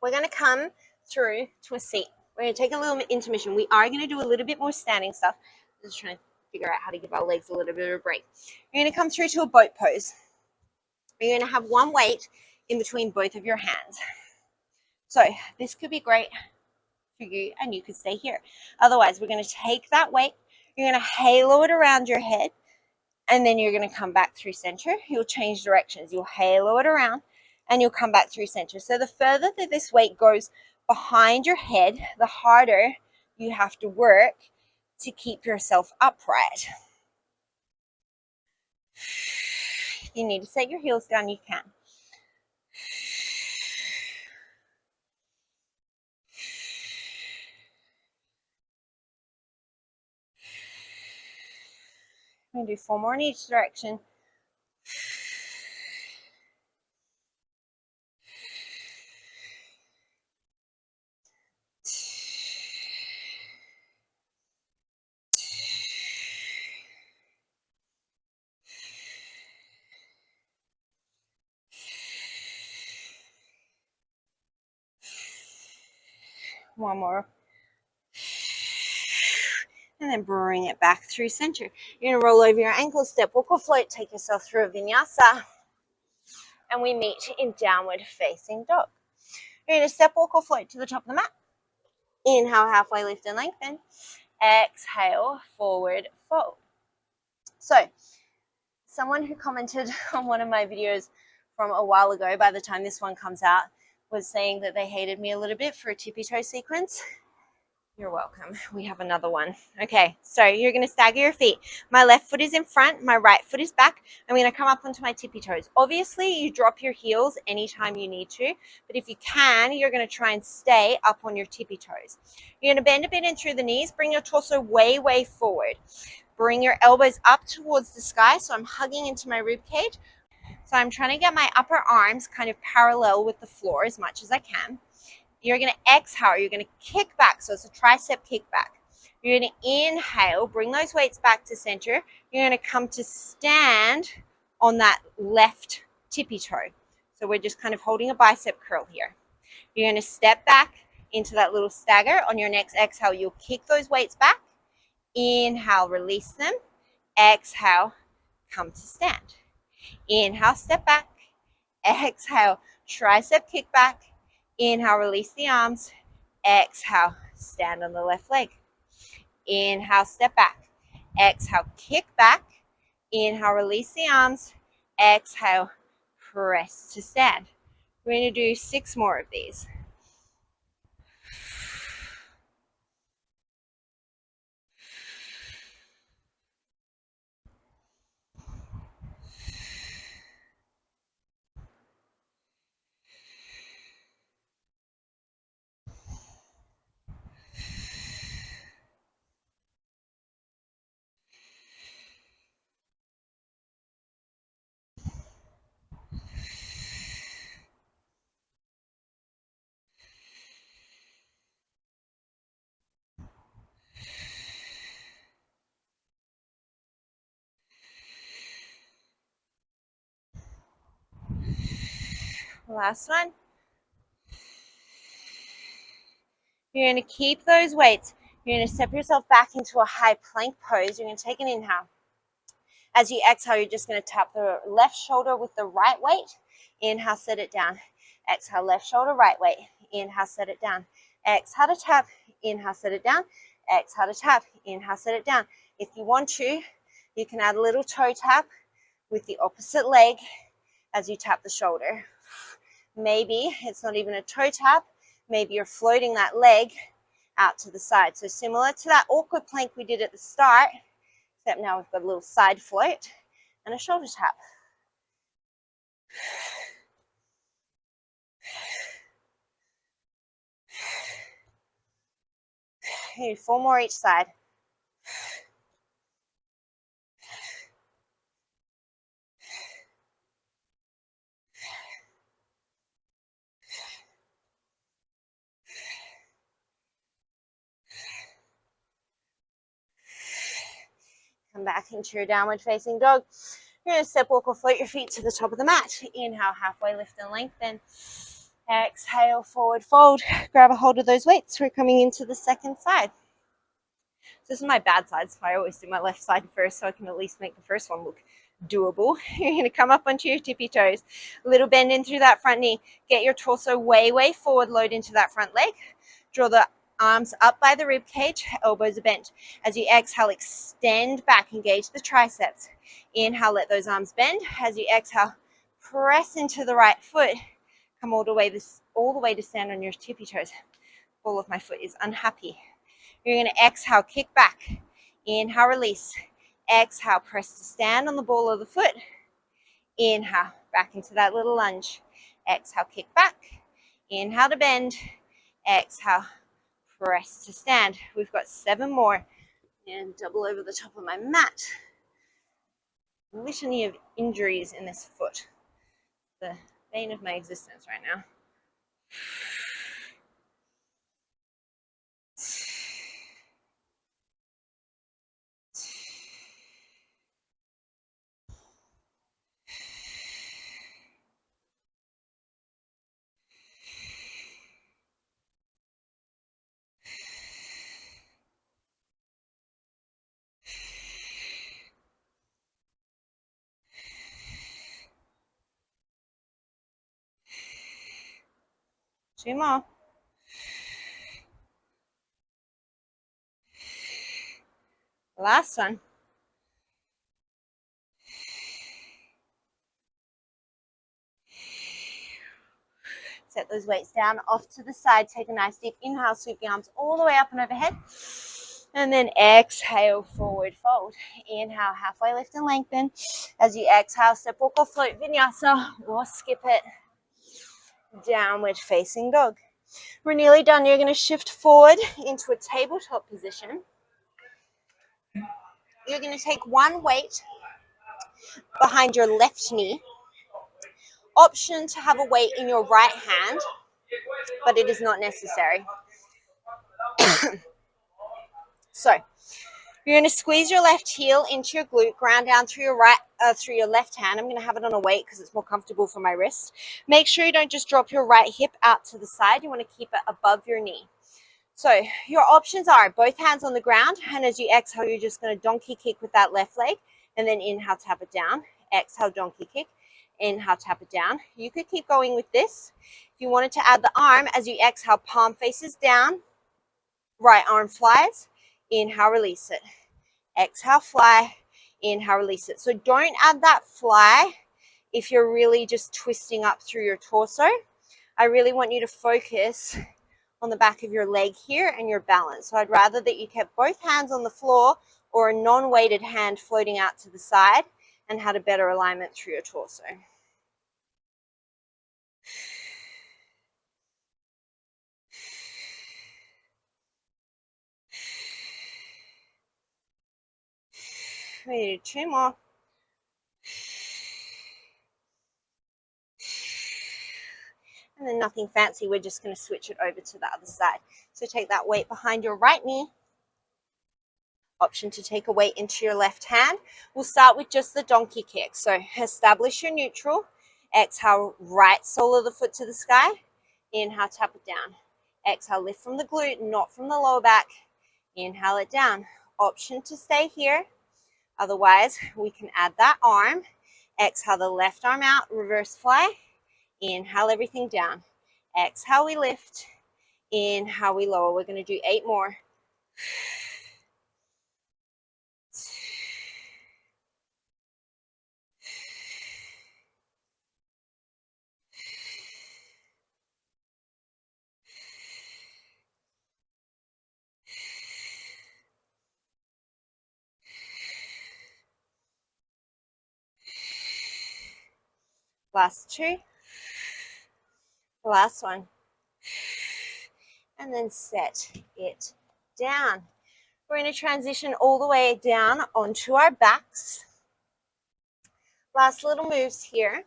We're going to come through to a seat. We're going to take a little intermission. We are going to do a little bit more standing stuff. Just trying to figure out how to give our legs a little bit of a break. You're going to come through to a boat pose. You're going to have one weight in between both of your hands. So this could be great for you, and you could stay here. Otherwise, we're going to take that weight. You're going to halo it around your head, and then you're going to come back through center. You'll change directions. You'll halo it around, and you'll come back through center. So the further that this weight goes behind your head, the harder you have to work to keep yourself upright. If you need to set your heels down, you can. I'm going to do 4 more in each direction. One more. And then bring it back through center. You're going to roll over your ankles, step, walk, or float. Take yourself through a vinyasa. And we meet in downward facing dog. You're going to step, walk, or float to the top of the mat. Inhale, halfway lift and lengthen. Exhale, forward fold. So, someone who commented on one of my videos from a while ago, by the time this one comes out, was saying that they hated me a little bit for a tippy toe sequence. You're welcome. We have another one. Okay, so you're going to stagger your feet. My left foot is in front, my right foot is back. I'm going to come up onto my tippy toes. Obviously, you drop your heels anytime you need to, but if you can, you're going to try and stay up on your tippy toes. You're going to bend a bit in through the knees, bring your torso way, way forward. Bring your elbows up towards the sky, so I'm hugging into my rib cage. So I'm trying to get my upper arms kind of parallel with the floor as much as I can. You're going to exhale, you're going to kick back, so it's a tricep kick back. You're going to inhale, bring those weights back to center. You're going to come to stand on that left tippy toe. So we're just kind of holding a bicep curl here. You're going to step back into that little stagger. On your next exhale, you'll kick those weights back. Inhale, release them. Exhale, come to stand. Inhale, step back. Exhale, tricep kick back. Inhale, release the arms. Exhale, stand on the left leg. Inhale, step back. Exhale, kick back. Inhale, release the arms. Exhale, press to stand. We're going to do 6 more of these. Last one. You're going to keep those weights. You're going to step yourself back into a high plank pose. You're going to take an inhale. As you exhale, you're just going to tap the left shoulder with the right weight. Inhale, set it down. Exhale, left shoulder, right weight. Inhale, set it down. Exhale to tap. Inhale, set it down. Exhale to tap. Inhale, set it down. If you want to, you can add a little toe tap with the opposite leg as you tap the shoulder. Maybe it's not even a toe tap. Maybe you're floating that leg out to the side. So similar to that awkward plank we did at the start, except now we've got a little side float and a shoulder tap. Okay, 4 more each side. Come back into your downward facing dog. You're going to step, walk, or float your feet to the top of the mat. Inhale, halfway lift and lengthen. Exhale, forward fold. Grab a hold of those weights. We're coming into the second side. This is my bad side, so I always do my left side first so I can at least make the first one look doable. You're going to come up onto your tippy toes. A little bend in through that front knee. Get your torso way, way forward. Load into that front leg. Draw the arms up by the rib cage. Elbows are bent. As you exhale, extend back. Engage the triceps. Inhale, let those arms bend. As you exhale, press into the right foot. Come all the way to stand on your tippy toes. Ball of my foot is unhappy. You're going to exhale, kick back. Inhale, release. Exhale, press to stand on the ball of the foot. Inhale, back into that little lunge. Exhale, kick back. Inhale to bend. Exhale, press to stand. We've got 7 more. And double over the top of my mat. litany of injuries in this foot. The bane of my existence right now. Two more. Last one. Set those weights down off to the side. Take a nice deep inhale, sweep the arms all the way up and overhead. And then exhale, forward fold. Inhale, halfway lift and lengthen. As you exhale, step, walk, or float, vinyasa, or skip it. Downward facing dog. We're nearly done. You're going to shift forward into a tabletop position. You're going to take one weight behind your left knee. Option to have a weight in your right hand, but it is not necessary. So you're going to squeeze your left heel into your glute, ground down through your through your left hand. I'm going to have it on a weight because it's more comfortable for my wrist. Make sure you don't just drop your right hip out to the side. You want to keep it above your knee. So your options are both hands on the ground, and as you exhale, you're just going to donkey kick with that left leg, and then inhale, tap it down. Exhale, donkey kick. Inhale, tap it down. You could keep going with this. If you wanted to add the arm, as you exhale, palm faces down, right arm flies. Inhale, release it. Exhale, fly. Inhale, release it. So don't add that fly if you're really just twisting up through your torso. I really want you to focus on the back of your leg here and your balance. So I'd rather that you kept both hands on the floor or a non-weighted hand floating out to the side and had a better alignment through your torso. We do two more. And then nothing fancy, we're just going to switch it over to the other side. So take that weight behind your right knee. Option to take a weight into your left hand. We'll start with just the donkey kick. So establish your neutral. Exhale, right sole of the foot to the sky. Inhale, tap it down. Exhale, lift from the glute, not from the lower back. Inhale it down. Option to stay here. Otherwise, we can add that arm. Exhale the left arm out, reverse fly. Inhale everything down. Exhale, we lift. Inhale, we lower. We're going to do 8 more. Last 2. Last one. And then set it down. We're going to transition all the way down onto our backs. Last little moves here.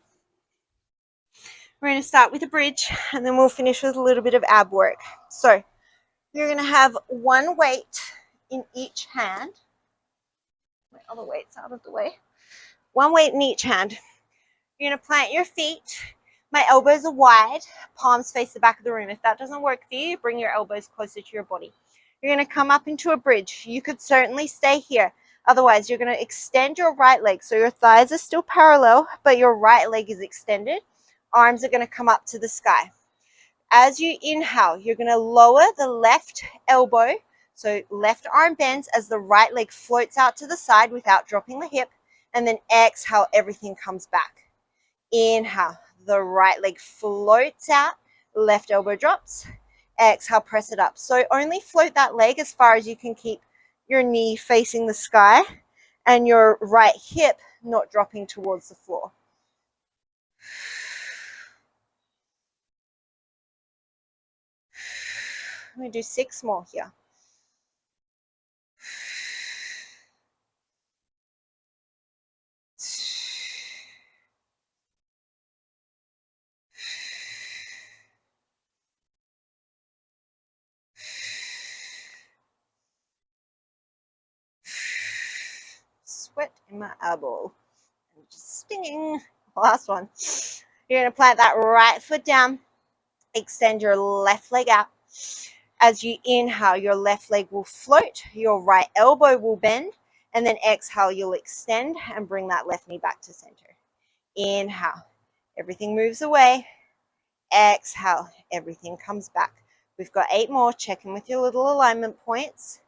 We're going to start with a bridge, and then we'll finish with a little bit of ab work. So you're going to have one weight in each hand. My other weight's out of the way. One weight in each hand. You're going to plant your feet. My elbows are wide, palms face the back of the room. If that doesn't work for you, bring your elbows closer to your body. You're going to come up into a bridge. You could certainly stay here. Otherwise, you're going to extend your right leg. So your thighs are still parallel, but your right leg is extended. Arms are going to come up to the sky. As you inhale, you're going to lower the left elbow. So left arm bends as the right leg floats out to the side without dropping the hip. And then exhale, everything comes back. Inhale, the right leg floats out, left elbow drops. Exhale, press it up. So only float that leg as far as you can keep your knee facing the sky and your right hip not dropping towards the floor. I'm going to do 6 more here. sweat in my eyeball. I'm just stinging. Last one. You're going to plant that right foot down. Extend your left leg out. As you inhale, your left leg will float, your right elbow will bend, and then exhale, you'll extend and bring that left knee back to center. Inhale, everything moves away. Exhale, everything comes back. We've got 8 more. Check in with your little alignment points.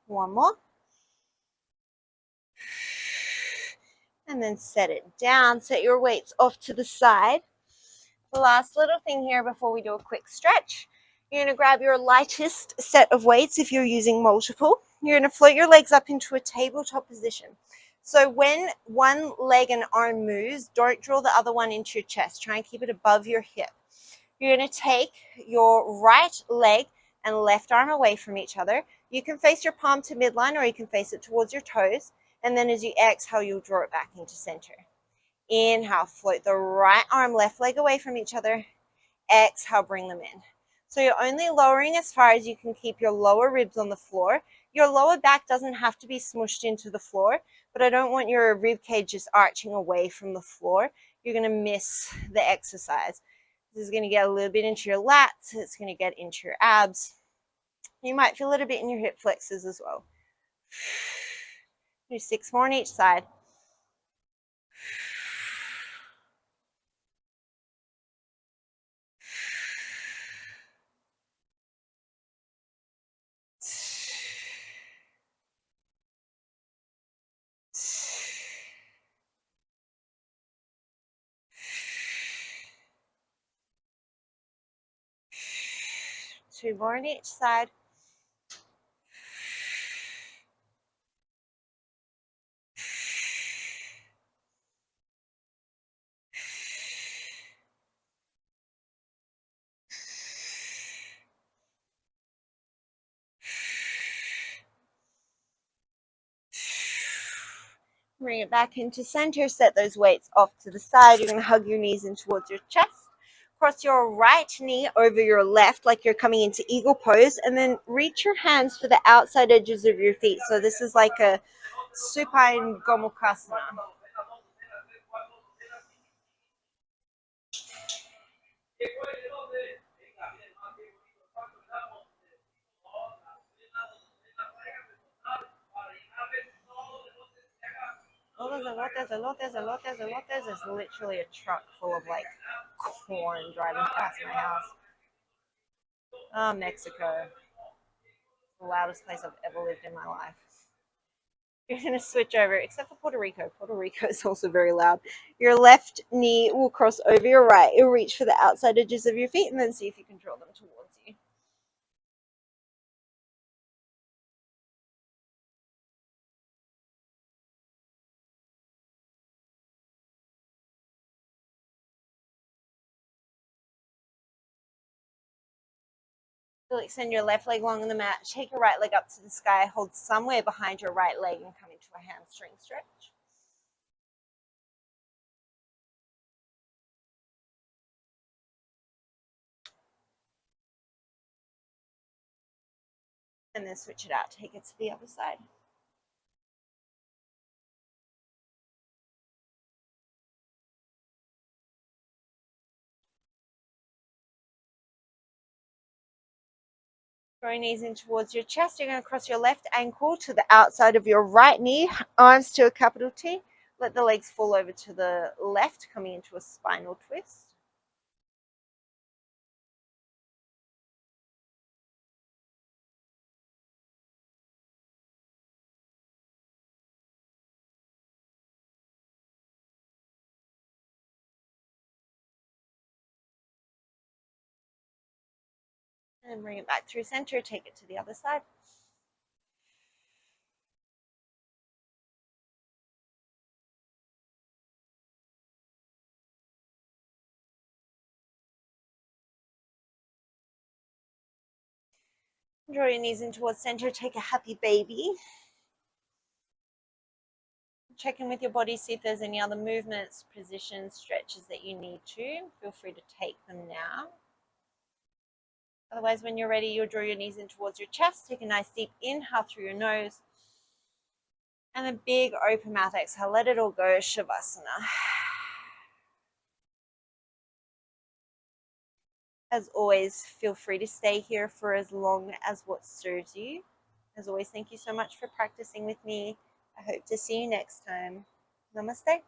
One more. And then set it down. Set your weights off to the side. The last little thing here before we do a quick stretch. You're going to grab your lightest set of weights if you're using multiple. You're going to float your legs up into a tabletop position. So when one leg and arm moves, don't draw the other one into your chest. Try and keep it above your hip. You're going to take your right leg and left arm away from each other. You can face your palm to midline or you can face it towards your toes. And then as you exhale, you'll draw it back into center. Inhale, float the right arm, left leg away from each other. Exhale, bring them in. So you're only lowering as far as you can keep your lower ribs on the floor. Your lower back doesn't have to be smushed into the floor, but I don't want your rib cage just arching away from the floor. You're going to miss the exercise. This is going to get a little bit into your lats. It's going to get into your abs. You might feel it a bit in your hip flexors as well. Do 6 more on each side. Two more on each side. Bring it back into center. Set those weights off to the side. You're going to hug your knees in towards your chest. Cross your right knee over your left like you're coming into eagle pose, and then reach your hands for the outside edges of your feet. So this is like a supine gomukhasana. Elotes, elotes, elotes, elotes. There's literally a truck full of like corn driving past my house. Oh, Mexico. The loudest place I've ever lived in my life. You're going to switch over, except for Puerto Rico. Puerto Rico is also very loud. Your left knee will cross over your right. You'll reach for the outside edges of your feet and then see if you can draw them towards you. You'll extend your left leg long on the mat. Take your right leg up to the sky. Hold somewhere behind your right leg and come into a hamstring stretch. And then switch it out. Take it to the other side. Draw your knees in towards your chest. You're going to cross your left ankle to the outside of your right knee. Arms to a capital T. Let the legs fall over to the left, coming into a spinal twist. And bring it back through center. Take it to the other side. Draw your knees in towards center. Take a happy baby. Check in with your body, see if there's any other movements, positions, stretches that you need to. Feel free to take them now. Otherwise, when you're ready, you'll draw your knees in towards your chest. Take a nice deep inhale through your nose. And a big open mouth exhale. Let it all go, Shavasana. As always, feel free to stay here for as long as what serves you. As always, thank you so much for practicing with me. I hope to see you next time. Namaste.